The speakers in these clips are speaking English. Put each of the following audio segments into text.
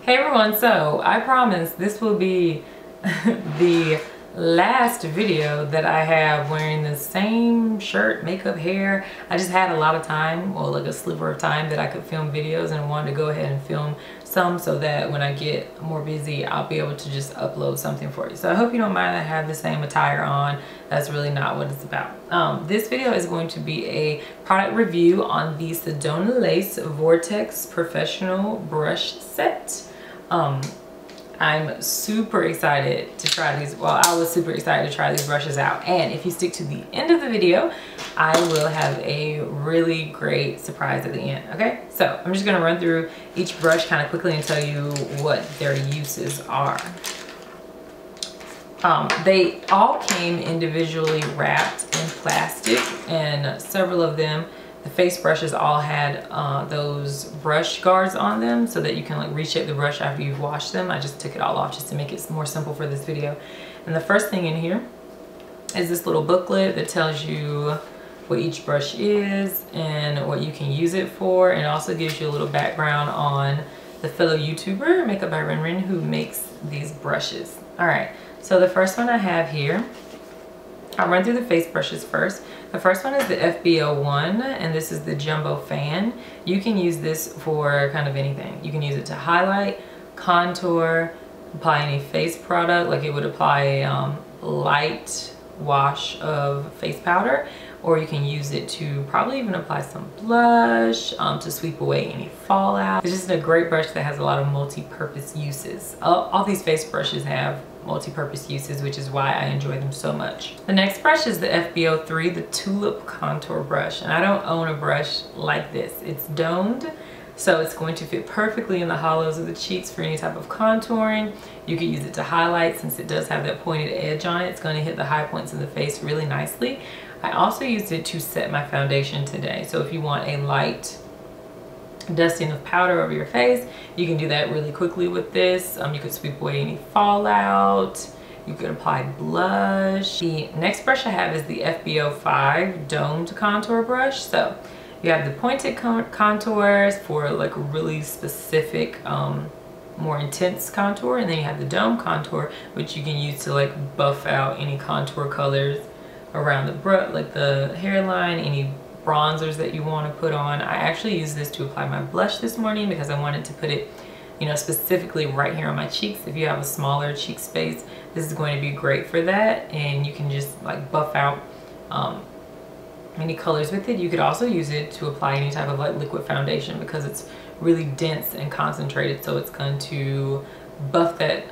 Hey everyone, so I promise this will be the last video that I have wearing the same shirt, makeup, hair. I just had a lot of time, or like a sliver of time, that I could film videos, and I wanted to go ahead and film some so that when I get more busy I'll be able to just upload something for you. So I hope you don't mind I have the same attire on. That's really not what it's about. This video is going to be a product review on the Sedona Lace Vortex Professional Brush Set. I'm super excited to try these. Well, I was super excited to try these brushes out, and if you stick to the end of the video, I will have a really great surprise at the end. Okay, so I'm just gonna run through each brush kind of quickly and tell you what their uses are. They all came individually wrapped in plastic, and several of them, the face brushes, all had those brush guards on them so that you can like reshape the brush after you've washed them. I just took it all off just to make it more simple for this video. And the first thing in here is this little booklet that tells you what each brush is and what you can use it for. And it also gives you a little background on the fellow YouTuber, Makeup by Ren, who makes these brushes. All right, so the first one I have here, I'll run through the face brushes first. The first one is the FBO1, and this is the Jumbo Fan. You can use this for kind of anything. You can use it to highlight, contour, apply any face product, like it would apply a light wash of face powder, or you can use it to probably even apply some blush to sweep away any fallout. It's just a great brush that has a lot of multi-purpose uses. All these face brushes have multi-purpose uses, which is why I enjoy them so much. The next brush is the FBO3, the Tulip Contour Brush, and I don't own a brush like this. It's domed, so it's going to fit perfectly in the hollows of the cheeks for any type of contouring. You can use it to highlight since it does have that pointed edge on it. It's going to hit the high points of the face really nicely. I also used it to set my foundation today, so if you want a light dusting of powder over your face, you can do that really quickly with this. You could sweep away any fallout. You could apply blush. The next brush I have is the FBO5 Domed Contour Brush. So you have the pointed contours for like a really specific, more intense contour, and then you have the dome contour, which you can use to like buff out any contour colors around the like the hairline, any bronzers that you want to put on. I actually used this to apply my blush this morning because I wanted to put it, you know, specifically right here on my cheeks. If you have a smaller cheek space, this is going to be great for that, and you can just like buff out any colors with it. You could also use it to apply any type of like liquid foundation because it's really dense and concentrated, so it's going to buff that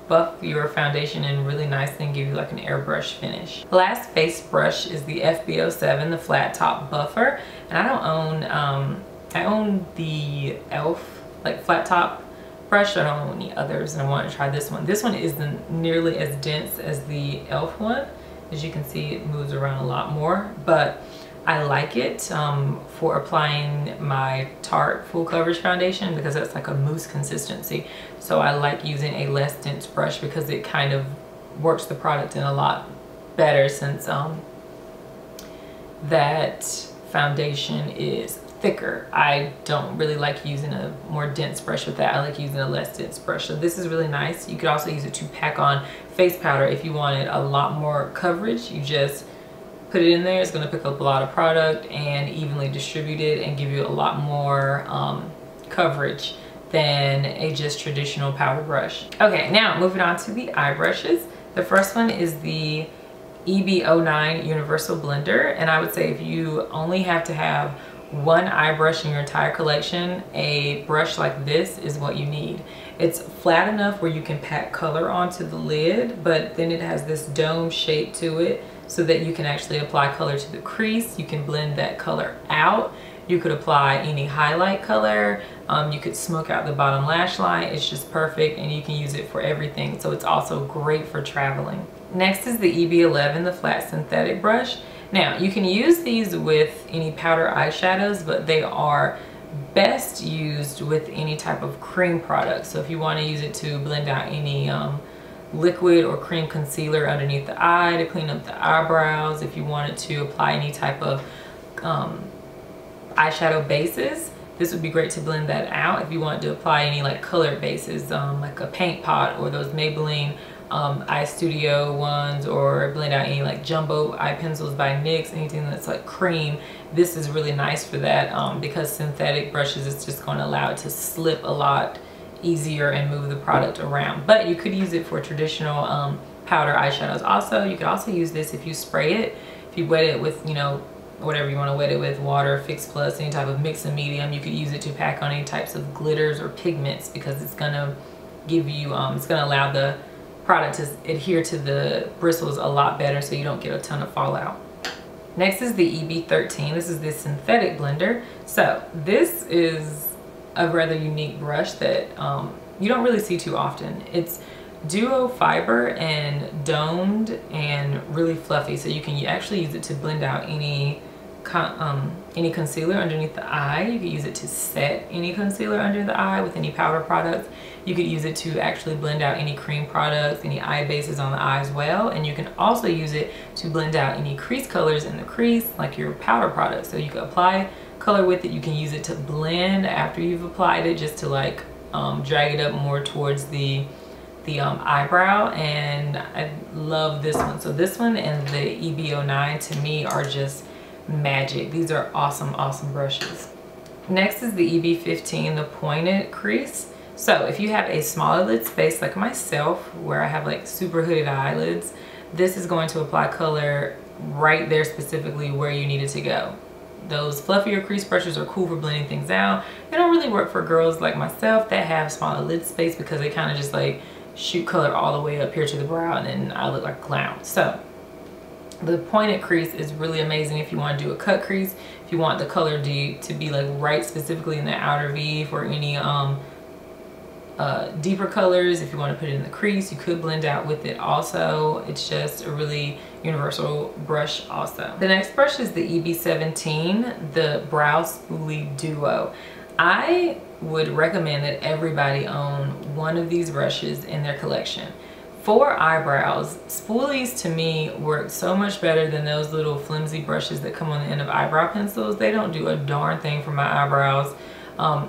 buff your foundation in really nicely and give you like an airbrush finish. The last face brush is the FBO7, the flat top buffer, and I don't own I own the e.l.f. like flat top brush. I don't own any others, and I want to try this one. This one isn't nearly as dense as the e.l.f. one. As you can see, it moves around a lot more, but I like it for applying my Tarte full coverage foundation because it's like a mousse consistency. So I like using a less dense brush because it kind of works the product in a lot better, since that foundation is thicker. I don't really like using a more dense brush with that. I like using a less dense brush. So this is really nice. You could also use it to pack on face powder if you wanted a lot more coverage. You just put it in there. It's going to pick up a lot of product and evenly distribute it and give you a lot more coverage than a just traditional powder brush. Okay, now moving on to the eye brushes. The first one is the EB09 Universal Blender, and I would say if you only have to have one eye brush in your entire collection, a brush like this is what you need. It's flat enough where you can pack color onto the lid, but then it has this dome shape to it so that you can actually apply color to the crease. You can blend that color out. You could apply any highlight color. You could smoke out the bottom lash line. It's just perfect, and you can use it for everything. So it's also great for traveling. Next is the EB11, the flat synthetic brush. Now you can use these with any powder eyeshadows, but they are best used with any type of cream product. So if you want to use it to blend out any liquid or cream concealer underneath the eye to clean up the eyebrows, if you wanted to apply any type of eyeshadow bases, this would be great to blend that out if you want to apply any like colored bases, like a paint pot or those Maybelline eye studio ones, or blend out any like jumbo eye pencils by NYX, anything that's like cream. This is really nice for that because synthetic brushes is just going to allow it to slip a lot easier and move the product around. But you could use it for traditional powder eyeshadows also. You could also use this if you spray it, if you wet it with, you know, whatever you want to wet it with, water, Fix Plus, any type of mix and medium. You could use it to pack on any types of glitters or pigments, because it's going to give you it's going to allow the product to adhere to the bristles a lot better, so you don't get a ton of fallout. Next is the EB13. This is the synthetic blender. So this is a rather unique brush that you don't really see too often. It's duo fiber and domed and really fluffy, so you can actually use it to blend out any concealer underneath the eye. You could use it to set any concealer under the eye with any powder products. You could use it to actually blend out any cream products, any eye bases on the eye as well. And you can also use it to blend out any crease colors in the crease, like your powder products. So you can apply color with it. You can use it to blend after you've applied it, just to like drag it up more towards the eyebrow. And I love this one. So this one and the EB09 to me are just magic. These are awesome brushes. Next is the EB15, the pointed crease. So if you have a smaller lid space like myself, where I have like super hooded eyelids, this is going to apply color right there specifically where you need it to go. Those fluffier crease brushes are cool for blending things out. They don't really work for girls like myself that have smaller lid space, because they kind of just like shoot color all the way up here to the brow, and then I look like a clown. So the pointed crease is really amazing if you want to do a cut crease, if you want the color to be like right specifically in the outer V for any deeper colors. If you want to put it in the crease, you could blend out with it also. It's just a really universal brush also. The next brush is the EB17, the Brow Spoolie Duo. I would recommend that everybody own one of these brushes in their collection. For eyebrows, spoolies to me work so much better than those little flimsy brushes that come on the end of eyebrow pencils. They don't do a darn thing for my eyebrows.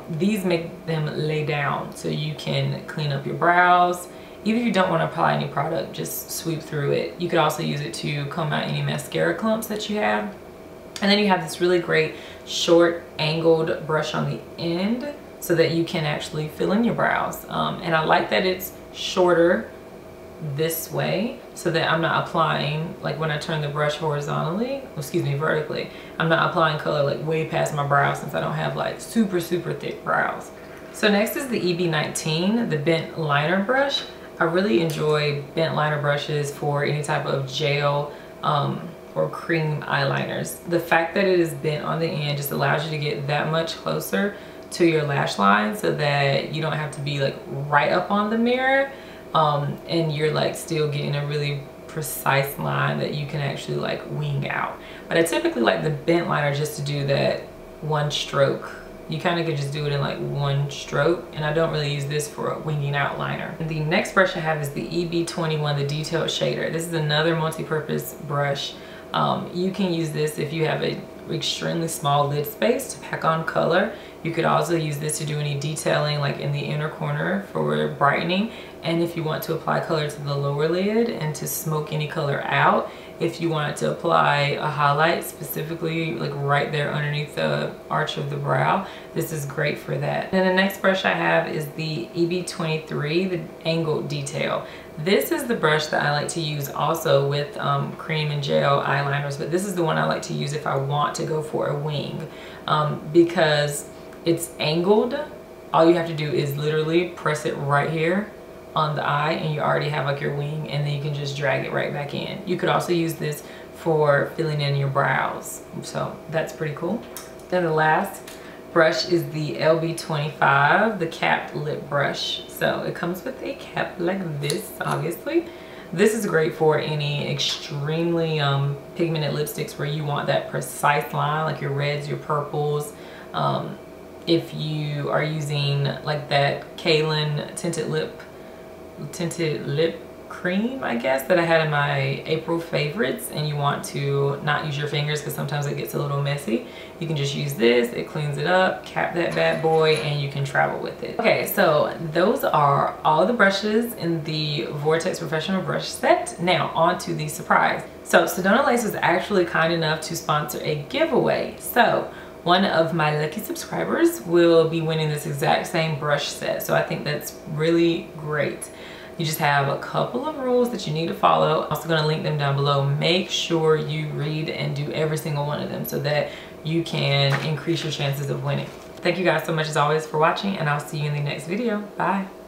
These make them lay down, so you can clean up your brows. Even if you don't want to apply any product, just sweep through it. You could also use it to comb out any mascara clumps that you have. And then you have this really great short angled brush on the end, so that you can actually fill in your brows. And I like that it's shorter this way, so that I'm not applying, like when I turn the brush horizontally, excuse me, vertically, I'm not applying color like way past my brow, since I don't have like super thick brows. So next is the EB19, the bent liner brush. I really enjoy bent liner brushes for any type of gel or cream eyeliners. The fact that it is bent on the end just allows you to get that much closer to your lash line, so that you don't have to be like right up on the mirror, and you're like still getting a really precise line that you can actually like wing out. But I typically like the bent liner just to do that one stroke. You kind of could just do it in like one stroke, and I don't really use this for a winging out liner. And the next brush I have is the EB21, the Detailed Shader. This is another multi-purpose brush. You can use this if you have a extremely small lid space to pack on color. You could also use this to do any detailing like in the inner corner for brightening, and if you want to apply color to the lower lid and to smoke any color out. If you wanted to apply a highlight specifically like right there underneath the arch of the brow, this is great for that. And the next brush I have is the EB23, the Angled Detail. This is the brush that I like to use also with cream and gel eyeliners, but this is the one I like to use if I want to go for a wing, because it's angled. All you have to do is literally press it right here on the eye, and you already have like your wing, and then you can just drag it right back in. You could also use this for filling in your brows, so that's pretty cool. Then the last brush is the LB25, the capped lip brush. So it comes with a cap like this, obviously. This is great for any extremely pigmented lipsticks where you want that precise line, like your reds, your purples. If you are using like that Kaylin tinted lip cream, I guess, that I had in my April favorites, and you want to not use your fingers because sometimes it gets a little messy. You can just use this, it cleans it up, cap that bad boy, and you can travel with it. Okay, so those are all the brushes in the Vortex Professional Brush Set. Now on to the surprise. So Sedona Lace was actually kind enough to sponsor a giveaway. So one of my lucky subscribers will be winning this exact same brush set. So I think that's really great. You just have a couple of rules that you need to follow. I'm also gonna link them down below. Make sure you read and do every single one of them so that you can increase your chances of winning. Thank you guys so much as always for watching, and I'll see you in the next video. Bye.